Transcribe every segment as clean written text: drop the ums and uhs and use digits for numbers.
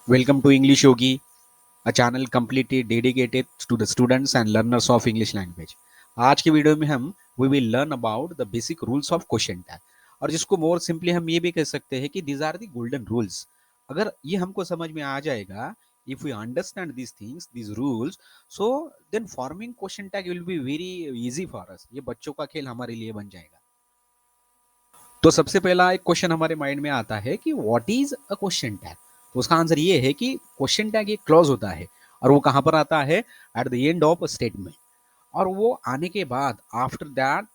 Welcome to English Yogi, a channel completely dedicated to the students and learners of English language. आज की video में हम we will learn about the basic rules of question tag और जिसको मोर simply हम ये भी कह सकते हैं कि these are the golden rules. अगर ये हमको समझ में आ जाएगा, if we understand these things these rules, so then forming question tag will be very easy for us. ये बच्चों का खेल हमारे लिए बन जाएगा। तो सबसे पहला एक क्वेश्चन हमारे माइंड में आता है कि what is a question tag. तो उसका आंसर ये है कि क्वेश्चन टैग एक क्लॉज होता है और वो कहां पर आता है, eight the end of a statement. और वो आने के बाद after that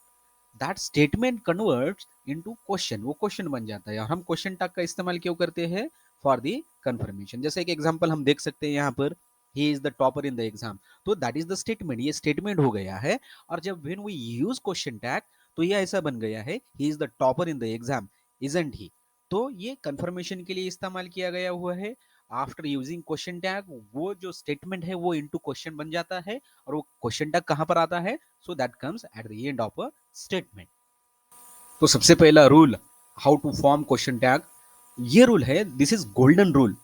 that statement converts into question, वो क्वेश्चन बन जाता है। और हम क्वेश्चन टैग का इस्तेमाल क्यों करते हैं? For the confirmation. जैसे एक एग्जांपल हम देख सकते हैं यहाँ पर, he is the topper in the exam, तो दैट इज द स्टेटमेंट, ये स्टेटमेंट हो गया है। और जब when we use question tag तो ये ऐसा बन गया है, he is the topper in the exam isn't he. तो ये कंफर्मेशन के लिए इस्तेमाल किया गया हुआ है। आफ्टर यूजिंग क्वेश्चन टैग वो जो स्टेटमेंट है वो इनटू क्वेश्चन बन जाता है। और वो क्वेश्चन टैग कहां पर आता है? So that comes at the end of a statement. तो सबसे पहला rule, how to form question tag, ये रूल है, दिस इज गोल्डन रूल।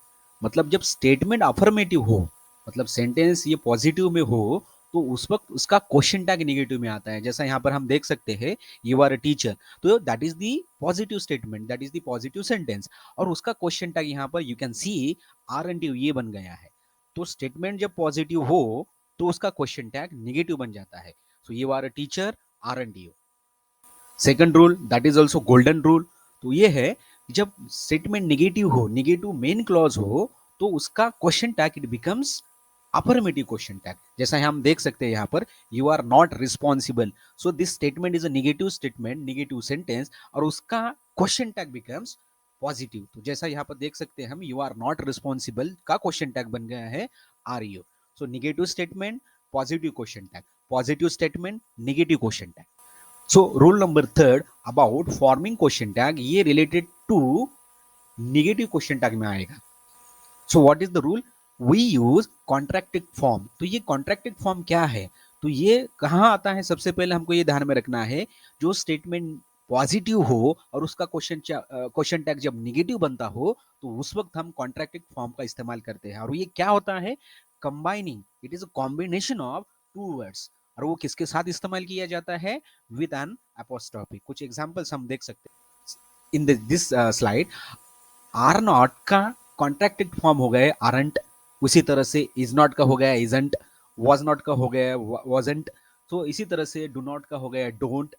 मतलब जब स्टेटमेंट अफर्मेटिव हो, मतलब सेंटेंस ये पॉजिटिव में हो, तो उस वक्त उसका क्वेश्चन टैग नेगेटिव में आता है। जैसा यहाँ पर हम देख सकते हैं, यू आर अ टीचर, तो that is the positive statement, that is the positive sentence. और उसका क्वेश्चन टैग यहाँ पर you can see aren't you, ये बन गया है। तो स्टेटमेंट जब पॉजिटिव हो तो उसका क्वेश्चन टैग नेगेटिव बन जाता है। So you are a teacher, aren't you. Second rule, that is also golden rule. तो ये है, जब स्टेटमेंट निगेटिव हो, निगेटिव मेन क्लॉज हो, तो उसका question tag it becomes affirmative question tag. जैसा हम देख सकते हैं यहाँ पर, you are not responsible, so this statement is a negative statement, negative sentence, और उसका क्वेश्चन टैग बिकम्स पॉजिटिव। तो जैसा यहाँ पर देख सकते हैं हम, यू आर नॉट रिस्पॉन्सिबल का क्वेश्चन टैग बन गया है are you. So negative statement, positive question tag, positive statement, negative question tag. So rule number third about forming question tag, ये related to negative question tag में आएगा। So what is the rule? We use contractive form. तो ये कॉन्ट्रैक्टिव form क्या है? तो ये कहाँ आता है? सबसे पहले हमको ये ध्यान में रखना है, जो स्टेटमेंट पॉजिटिव हो और उसका क्वेश्चन टैग जब निगेटिव बनता हो, तो उस वक्त हम कॉन्ट्रैक्टिव फॉर्म का इस्तेमाल करते हैं। और ये क्या होता है? Combining, it is a combination of two words. और वो किसके साथ इस्तेमाल किया जाता है? With an apostrophe. कुछ एग्जांपल्स हम देख सकते हैं in this slide. Are not का कॉन्ट्रैक्टेड फॉर्म हो गया आरंट, उसी तरह से इज नॉट का हो गया इजंट, वॉज नॉट का हो गया वॉजंट। तो इसी तरह से डू नॉट का हो गया डोंट,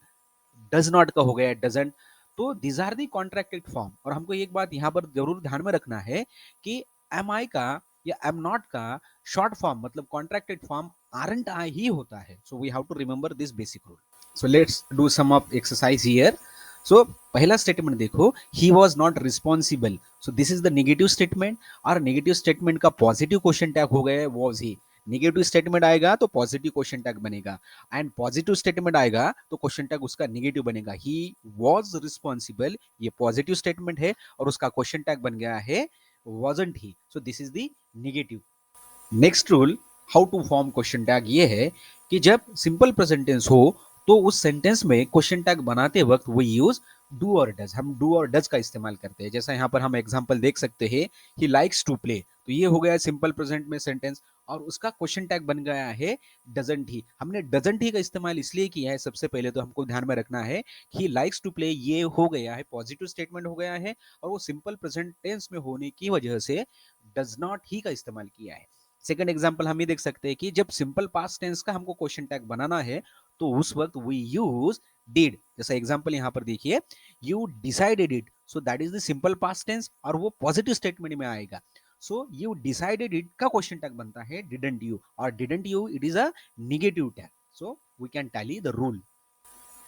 डज नॉट का हो गया डजंट। तो these are the contracted form. और हमको एक बात यहाँ पर जरूर ध्यान में रखना है कि एम आई का या एम नॉट का शॉर्ट फॉर्म, मतलब कॉन्ट्रैक्टेड फॉर्म आरंट आई ही होता है। So we have to remember this basic rule. So let's do some of exercise here. So पहला स्टेटमेंट देखो, he was not responsible, so this is the negative statement. और negative statement का positive question tag हो गया was he. Negative statement आएगा तो positive question tag बनेगा, and positive statement आएगा तो क्वेश्चन टैग उसका नेगेटिव बनेगा। ही वॉज रिस्पॉन्सिबल, ये पॉजिटिव स्टेटमेंट है और उसका क्वेश्चन टैग बन गया है wasn't he. So this is the negative. Next rule, how to form question tag, ये है कि जब सिंपल प्रेजेंट टेंस हो तो उस सेंटेंस में क्वेश्चन टैग बनाते वक्त वो यूज डू और डज, हम डू और डज का इस्तेमाल करते हैं। जैसा यहाँ पर हम एग्जांपल देख सकते हैं, ही लाइक्स टू प्ले, तो ये हो गया सिंपल प्रेजेंट में सेंटेंस, और उसका क्वेश्चन टैग बन गया है डजंट ही। हमने डजंट ही का इस्तेमाल इसलिए किया है, सबसे पहले तो हमको ध्यान में रखना है, ही लाइक्स टू प्ले ये हो गया है पॉजिटिव स्टेटमेंट हो गया है, और वो सिंपल प्रेजेंट टेंस में होने की वजह से डज नॉट ही का इस्तेमाल किया है। सेकंड एग्जांपल हम ये देख सकते हैं कि जब सिंपल पास्ट टेंस का हमको क्वेश्चन टैग बनाना है, तो उस वक्त वी यूज डिड। जैसा एग्जांपल यहां पर देखिए, you decided it, so that is the simple past tense और वो पॉजिटिव स्टेटमेंट में आएगा। सो यू डिसाइडेड इट का क्वेश्चन टैग बनता है डिडंट यू, और didn't you it is a negative tag. So we can tally the rule.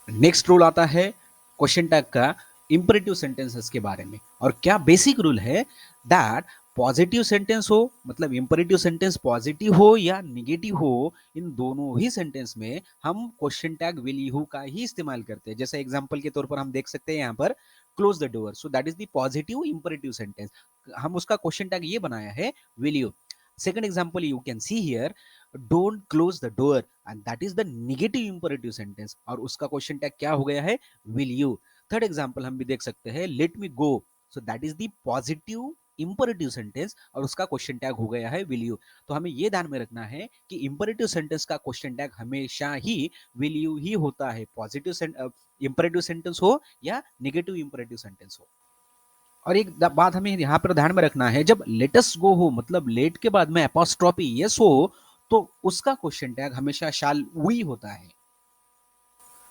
Next rule आता है क्वेश्चन टैग का इंपरेटिव सेंटेंसेस के बारे में। और क्या बेसिक रूल है, दैट पॉजिटिव सेंटेंस हो, मतलब इंपरेटिव सेंटेंस पॉजिटिव हो या निगेटिव हो, इन दोनों ही सेंटेंस में हम क्वेश्चन टैग विल यू का ही इस्तेमाल करते हैं। जैसे एग्जांपल के तौर पर हम देख सकते हैं यहाँ पर, close the door, so that is the positive imperative sentence, हम उसका क्वेश्चन टैग ये बनाया है will you. Second example you can see here, don't close the door, and that is the negative imperative sentence, और उसका question tag क्या हो गया है? will you। थर्ड एग्जांपल हम भी देख सकते हैं, let me go, so that is the positive imperative sentence और उसका क्वेश्चन टैग हो गया है विल यू। तो हमें ये ध्यान में रखना है कि इंपरेटिव सेंटेंस का क्वेश्चन टैग हमेशा ही विल यू ही होता है, पॉजिटिव इंपरेटिव सेंटेंस हो या नेगेटिव इंपरेटिव सेंटेंस हो। और एक बात हमें यहाँ पर ध्यान में रखना है, जब लेटस गो हो मतलब लेट के बाद में एपोस्ट्रोफी यस हो तो उसका क्वेश्चन टैग हमेशा शाल वी होता है।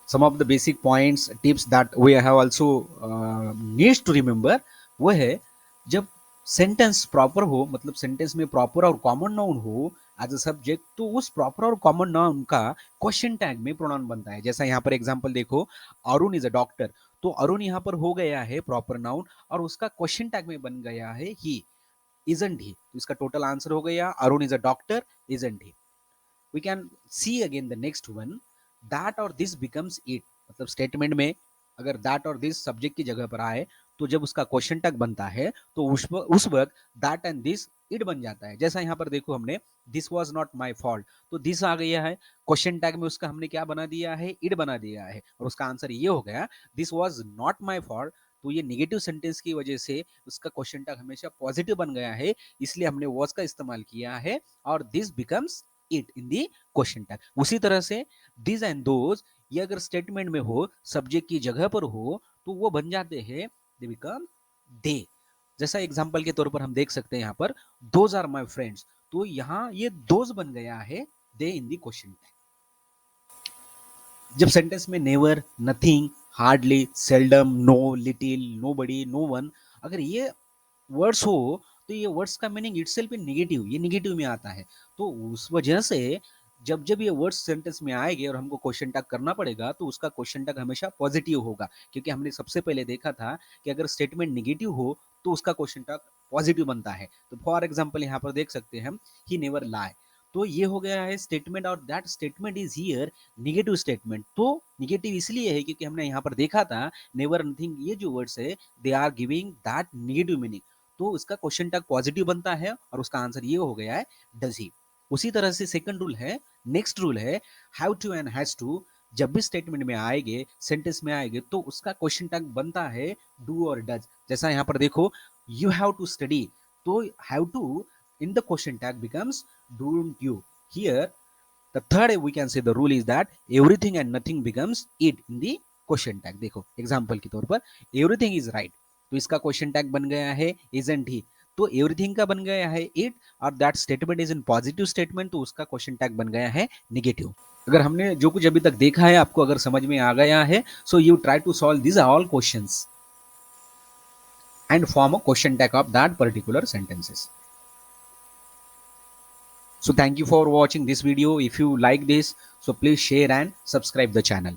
Some of the basic points tips that we have also needs to remember वो है, जब सेंटेंस प्रॉपर हो मतलब सेंटेंस में प्रॉपर और कॉमन नाउन हो एज अ सब्जेक्ट, तो उस प्रॉपर और कॉमन नाउन का क्वेश्चन टैग में प्रोनाउन बनता है। जैसा यहाँ पर एग्जांपल देखो, अरुण इज अ डॉक्टर, तो अरुण यहाँ पर हो गया है प्रॉपर नाउन और उसका क्वेश्चन टैग में बन गया है ही, इजंट ही। तो इसका टोटल आंसर हो गया Arun is a doctor, isn't he. we can see again the next one, that or this becomes it। मतलब स्टेटमेंट में अगर that और this सब्जेक्ट की जगह पर आए तो जब उसका क्वेश्चन टैग बनता है तो उस वक्त that and this it बन जाता है। जैसा यहाँ पर देखो हमने this was not my fault, तो this आ गया है, क्वेश्चन टैग में उसका हमने क्या बना दिया है, it बना दिया है और उसका आंसर ये हो गया this was not my fault। तो ये नेगेटिव सेंटेंस की वजह से उसका क्वेश्चन टैग हमेशा पॉजिटिव बन गया है, इसलिए हमने was का इस्तेमाल किया है और this becomes it in the question tag. उसी तरह से दिस एंड दोज ये अगर स्टेटमेंट में हो सब्जेक्ट की जगह पर हो तो वो बन जाते हैं दे बिकम दे। जैसा एग्जांपल के तौर पर हम देख सकते हैं यहाँ पर दोज आर माय फ्रेंड्स, तो यहाँ ये दोज बन गया है they in the question tag. जब सेंटेंस में never, nothing, hardly, seldom, no, little, nobody, no one अगर ये वर्ड्स हो तो ये वर्ड्स का मीनिंग इटसेल्फ इन नेगेटिव, ये नेगेटिव में आता है। तो उस वजह से जब जब ये वर्ड्स सेंटेंस में आएंगे और हमको क्वेश्चन टैग करना पड़ेगा तो उसका क्वेश्चन टैग हमेशा पॉजिटिव होगा, क्योंकि हमने सबसे पहले देखा था कि अगर स्टेटमेंट नेगेटिव हो तो उसका क्वेश्चन टैग पॉजिटिव बनता है। तो फॉर एग्जाम्पल यहाँ पर देख सकते हैं हम ही नेवर लाई, तो ये हो गया है स्टेटमेंट और that statement is here negative statement. तो नेगेटिव इसलिए है क्योंकि हमने यहाँ पर देखा था नेवर, नथिंग ये जो वर्ड्स है they are giving that negative meaning, तो उसका क्वेश्चन टैग पॉजिटिव बनता है और उसका आंसर ये हो गया है डज ही। उसी तरह से सेकंड रूल है, नेक्स्ट रूल है have to and has to. जब भी स्टेटमेंट में आएंगे सेंटेंस में आएंगे तो उसका क्वेश्चन टैग बनता है डू और डज। जैसा यहाँ पर देखो यू हैव टू स्टडी, तो have to in the question tag becomes don't you। Here the third we can say the rule is that everything and nothing becomes it in the question tag। देखो example के तौर पर everything is right, तो इसका question tag बन गया है isn't he, तो एवरीथिंग का बन गया है इट और that statement is in positive statement, तो उसका क्वेश्चन टैग बन गया है नेगेटिव। अगर हमने जो कुछ अभी तक देखा है आपको अगर समझ में आ गया है so you try to solve this all questions and form a question tag of that particular sentences। So thank you for watching this video. If you like this, so please share and subscribe the channel.